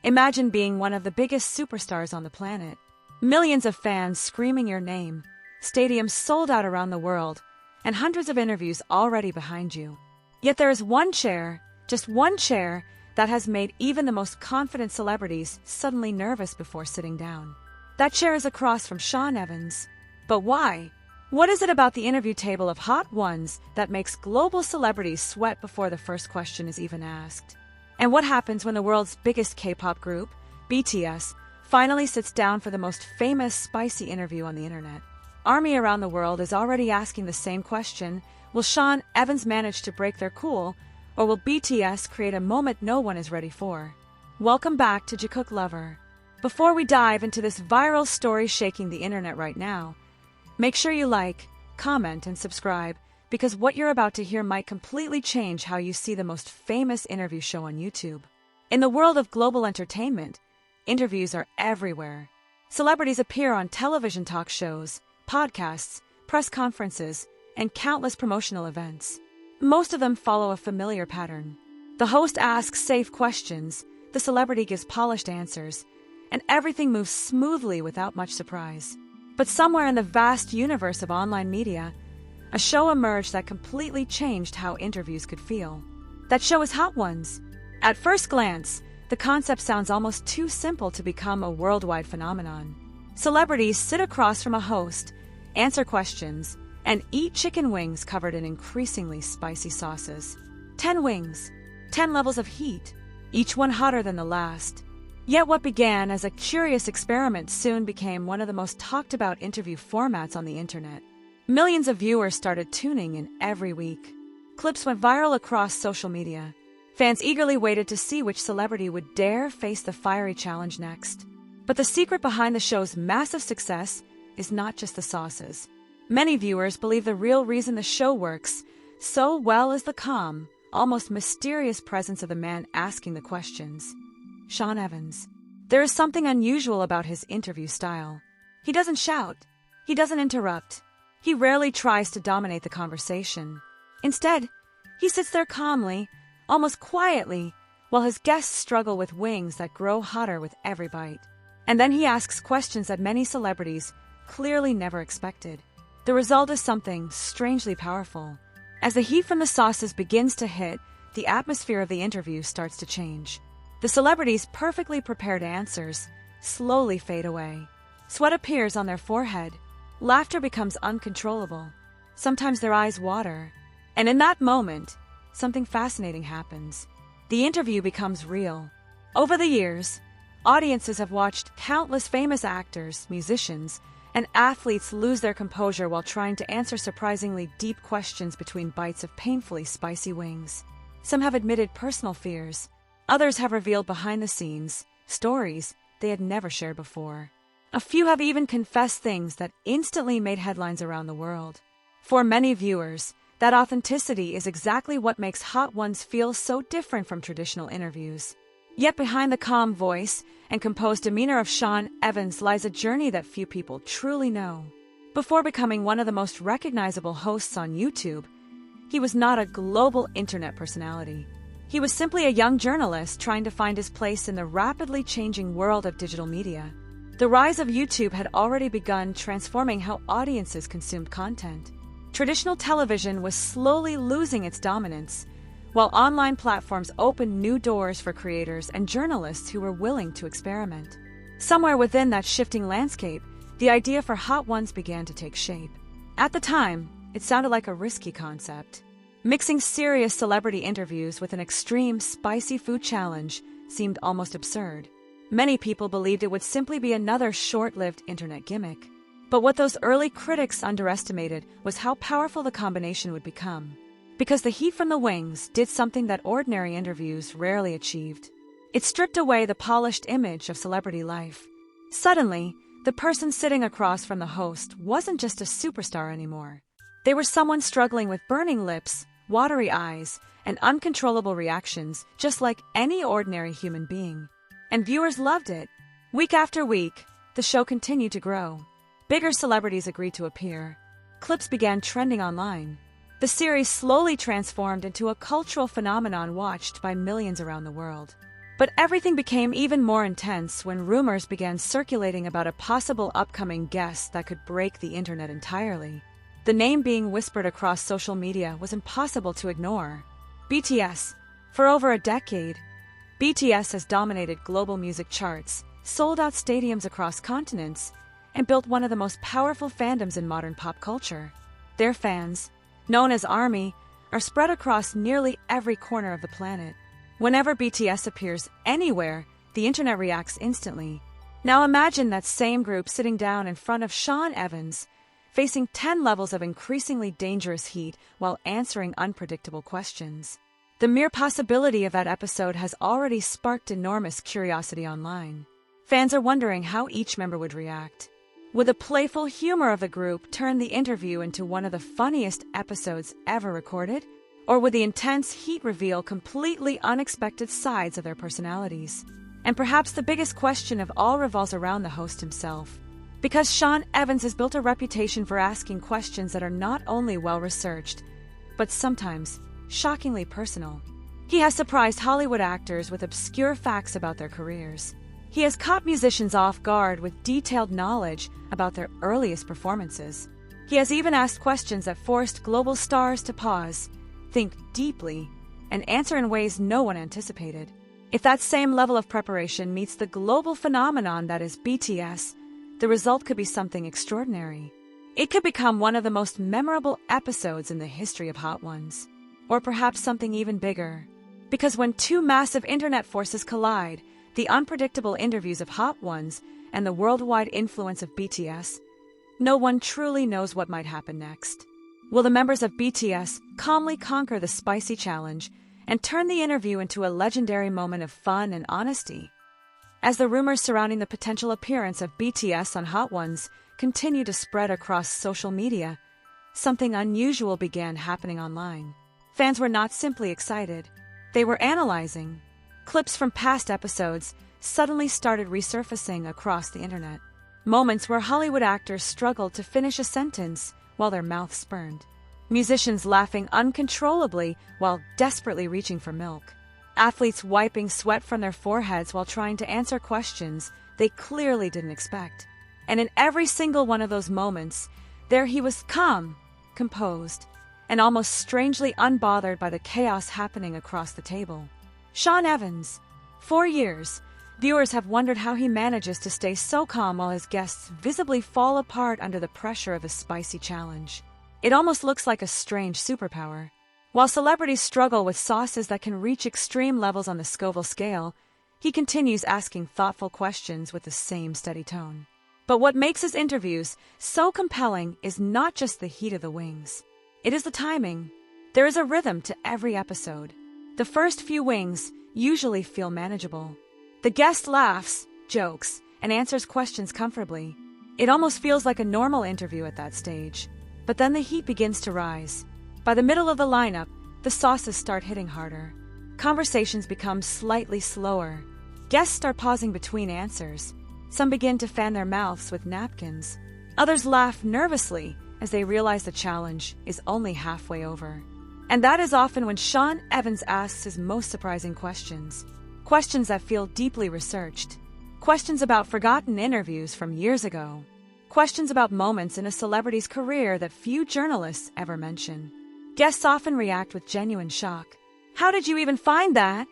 Imagine being one of the biggest superstars on the planet. Millions of fans screaming your name, stadiums sold out around the world, and hundreds of interviews already behind you. Yet there is one chair, just one chair, that has made even the most confident celebrities suddenly nervous before sitting down. That chair is across from Sean Evans. But why? What is it about the interview table of hot ones that makes global celebrities sweat before the first question is even asked? And what happens when the world's biggest K-pop group, BTS, finally sits down for the most famous spicy interview on the internet? Army around the world is already asking the same question: will Sean Evans manage to break their cool, or will BTS create a moment no one is ready for? Welcome back to Jikook Lover. Before we dive into this viral story shaking the internet right now, make sure you like, comment, and subscribe, because what you're about to hear might completely change how you see the most famous interview show on YouTube. In the world of global entertainment, interviews are everywhere. Celebrities appear on television talk shows, podcasts, press conferences, and countless promotional events. Most of them follow a familiar pattern. The host asks safe questions, the celebrity gives polished answers, and everything moves smoothly without much surprise. But somewhere in the vast universe of online media, a show emerged that completely changed how interviews could feel. That show is Hot Ones. At first glance, the concept sounds almost too simple to become a worldwide phenomenon. Celebrities sit across from a host, answer questions, and eat chicken wings covered in increasingly spicy sauces. 10 wings, 10 levels of heat, each one hotter than the last. Yet what began as a curious experiment soon became one of the most talked about interview formats on the internet. Millions of viewers started tuning in every week. Clips went viral across social media. Fans eagerly waited to see which celebrity would dare face the fiery challenge next. But the secret behind the show's massive success is not just the sauces. Many viewers believe the real reason the show works so well is the calm, almost mysterious presence of the man asking the questions. Sean Evans. There is something unusual about his interview style. He doesn't shout. He doesn't interrupt. He rarely tries to dominate the conversation. Instead, he sits there calmly, almost quietly, while his guests struggle with wings that grow hotter with every bite. And then he asks questions that many celebrities clearly never expected. The result is something strangely powerful. As the heat from the sauces begins to hit, the atmosphere of the interview starts to change. The celebrities' perfectly prepared answers slowly fade away. Sweat appears on their forehead. Laughter becomes uncontrollable. Sometimes their eyes water. And in that moment, something fascinating happens. The interview becomes real. Over the years, audiences have watched countless famous actors, musicians, and athletes lose their composure while trying to answer surprisingly deep questions between bites of painfully spicy wings. Some have admitted personal fears. Others have revealed behind-the-scenes stories they had never shared before. A few have even confessed things that instantly made headlines around the world. For many viewers, that authenticity is exactly what makes Hot Ones feel so different from traditional interviews. Yet behind the calm voice and composed demeanor of Sean Evans lies a journey that few people truly know. Before becoming one of the most recognizable hosts on YouTube, he was not a global internet personality. He was simply a young journalist trying to find his place in the rapidly changing world of digital media. The rise of YouTube had already begun transforming how audiences consumed content. Traditional television was slowly losing its dominance, while online platforms opened new doors for creators and journalists who were willing to experiment. Somewhere within that shifting landscape, the idea for Hot Ones began to take shape. At the time, it sounded like a risky concept. Mixing serious celebrity interviews with an extreme spicy food challenge seemed almost absurd. Many people believed it would simply be another short-lived internet gimmick. But what those early critics underestimated was how powerful the combination would become. Because the heat from the wings did something that ordinary interviews rarely achieved. It stripped away the polished image of celebrity life. Suddenly, the person sitting across from the host wasn't just a superstar anymore. They were someone struggling with burning lips, watery eyes, and uncontrollable reactions, just like any ordinary human being. And viewers loved it. Week after week, the show continued to grow. Bigger celebrities agreed to appear. Clips began trending online. The series slowly transformed into a cultural phenomenon watched by millions around the world. But everything became even more intense when rumors began circulating about a possible upcoming guest that could break the internet entirely. The name being whispered across social media was impossible to ignore. BTS. For over a decade, BTS has dominated global music charts, sold out stadiums across continents, and built one of the most powerful fandoms in modern pop culture. Their fans, known as ARMY, are spread across nearly every corner of the planet. Whenever BTS appears anywhere, the internet reacts instantly. Now imagine that same group sitting down in front of Sean Evans, facing 10 levels of increasingly dangerous heat while answering unpredictable questions. The mere possibility of that episode has already sparked enormous curiosity online. Fans are wondering how each member would react. Would the playful humor of the group turn the interview into one of the funniest episodes ever recorded? Or would the intense heat reveal completely unexpected sides of their personalities? And perhaps the biggest question of all revolves around the host himself. Because Sean Evans has built a reputation for asking questions that are not only well-researched, but sometimes shockingly personal. He has surprised Hollywood actors with obscure facts about their careers. He has caught musicians off guard with detailed knowledge about their earliest performances. He has even asked questions that forced global stars to pause, think deeply, and answer in ways no one anticipated. If that same level of preparation meets the global phenomenon that is BTS, the result could be something extraordinary. It could become one of the most memorable episodes in the history of Hot Ones. Or perhaps something even bigger. Because when two massive internet forces collide, the unpredictable interviews of Hot Ones and the worldwide influence of BTS, no one truly knows what might happen next. Will the members of BTS calmly conquer the spicy challenge and turn the interview into a legendary moment of fun and honesty? As the rumors surrounding the potential appearance of BTS on Hot Ones continue to spread across social media, something unusual began happening online. Fans were not simply excited. They were analyzing. Clips from past episodes suddenly started resurfacing across the internet. Moments where Hollywood actors struggled to finish a sentence while their mouths spurned. Musicians laughing uncontrollably while desperately reaching for milk. Athletes wiping sweat from their foreheads while trying to answer questions they clearly didn't expect. And in every single one of those moments, there he was calm, composed, and almost strangely unbothered by the chaos happening across the table. Sean Evans. For years, viewers have wondered how he manages to stay so calm while his guests visibly fall apart under the pressure of a spicy challenge. It almost looks like a strange superpower. While celebrities struggle with sauces that can reach extreme levels on the Scoville scale, he continues asking thoughtful questions with the same steady tone. But what makes his interviews so compelling is not just the heat of the wings. It is the timing. There is a rhythm to every episode. The first few wings usually feel manageable. The guest laughs, jokes, and answers questions comfortably. It almost feels like a normal interview at that stage. But then the heat begins to rise. By the middle of the lineup, the sauces start hitting harder. Conversations become slightly slower. Guests start pausing between answers. Some begin to fan their mouths with napkins. Others laugh nervously as they realize the challenge is only halfway over. And that is often when Sean Evans asks his most surprising questions. Questions that feel deeply researched. Questions about forgotten interviews from years ago. Questions about moments in a celebrity's career that few journalists ever mention. Guests often react with genuine shock. "How did you even find that?"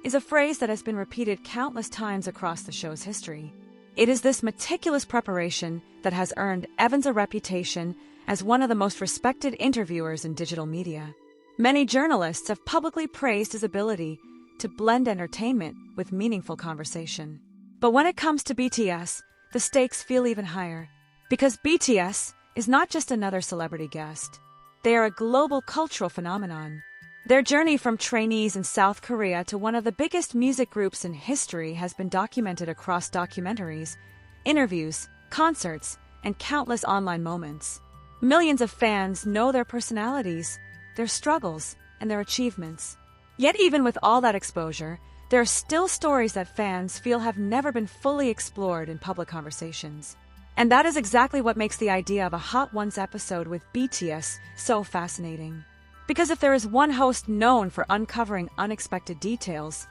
is a phrase that has been repeated countless times across the show's history. It is this meticulous preparation that has earned Evans a reputation as one of the most respected interviewers in digital media. Many journalists have publicly praised his ability to blend entertainment with meaningful conversation. But when it comes to BTS, the stakes feel even higher. Because BTS is not just another celebrity guest. They are a global cultural phenomenon. Their journey from trainees in South Korea to one of the biggest music groups in history has been documented across documentaries, interviews, concerts, and countless online moments. Millions of fans know their personalities, their struggles, and their achievements. Yet even with all that exposure, there are still stories that fans feel have never been fully explored in public conversations. And that is exactly what makes the idea of a Hot Ones episode with BTS so fascinating. Because if there is one host known for uncovering unexpected details,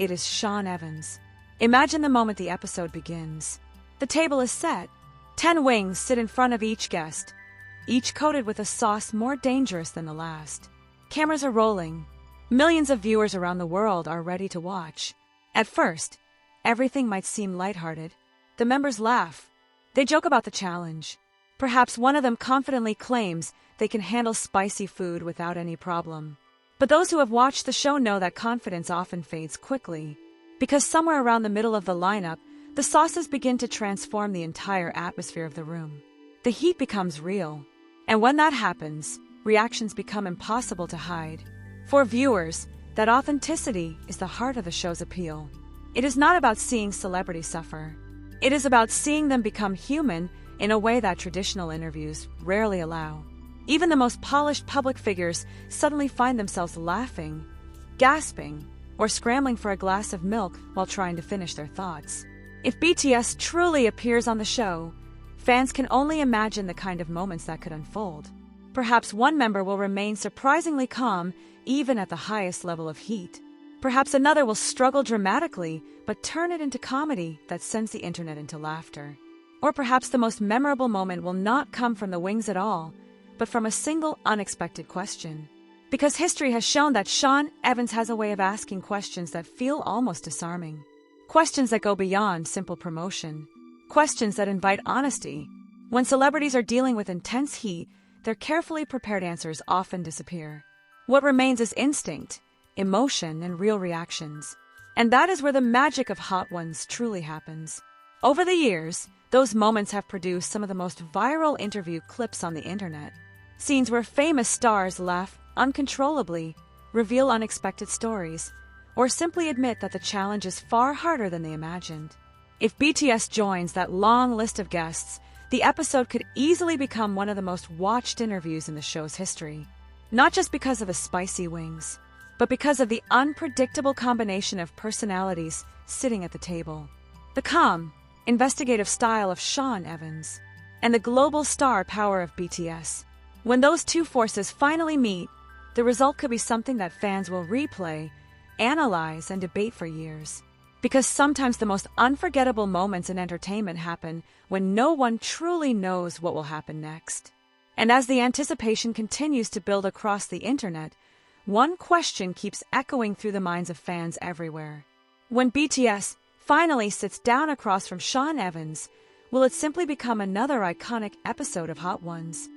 it is Sean Evans. Imagine the moment the episode begins. The table is set. 10 wings sit in front of each guest, each coated with a sauce more dangerous than the last. Cameras are rolling. Millions of viewers around the world are ready to watch. At first, everything might seem lighthearted. The members laugh. They joke about the challenge. Perhaps one of them confidently claims they can handle spicy food without any problem. But those who have watched the show know that confidence often fades quickly, because somewhere around the middle of the lineup, the sauces begin to transform the entire atmosphere of the room. The heat becomes real, and when that happens, reactions become impossible to hide. For viewers, that authenticity is the heart of the show's appeal. It is not about seeing celebrities suffer. It is about seeing them become human in a way that traditional interviews rarely allow. Even the most polished public figures suddenly find themselves laughing, gasping, or scrambling for a glass of milk while trying to finish their thoughts. If BTS truly appears on the show, fans can only imagine the kind of moments that could unfold. Perhaps one member will remain surprisingly calm even at the highest level of heat. Perhaps another will struggle dramatically but turn it into comedy that sends the internet into laughter. Or perhaps the most memorable moment will not come from the wings at all, but from a single unexpected question. Because history has shown that Sean Evans has a way of asking questions that feel almost disarming. Questions that go beyond simple promotion. Questions that invite honesty. When celebrities are dealing with intense heat, their carefully prepared answers often disappear. What remains is instinct, emotion, and real reactions. And that is where the magic of Hot Ones truly happens. Over the years, those moments have produced some of the most viral interview clips on the internet. Scenes where famous stars laugh uncontrollably, reveal unexpected stories, or simply admit that the challenge is far harder than they imagined. If BTS joins that long list of guests, the episode could easily become one of the most watched interviews in the show's history. Not just because of the spicy wings, but because of the unpredictable combination of personalities sitting at the table. The calm, investigative style of Sean Evans, and the global star power of BTS. When those two forces finally meet, the result could be something that fans will replay, analyze, and debate for years. Because sometimes the most unforgettable moments in entertainment happen when no one truly knows what will happen next. And as the anticipation continues to build across the internet, one question keeps echoing through the minds of fans everywhere. When BTS finally sits down across from Sean Evans, will it simply become another iconic episode of Hot Ones?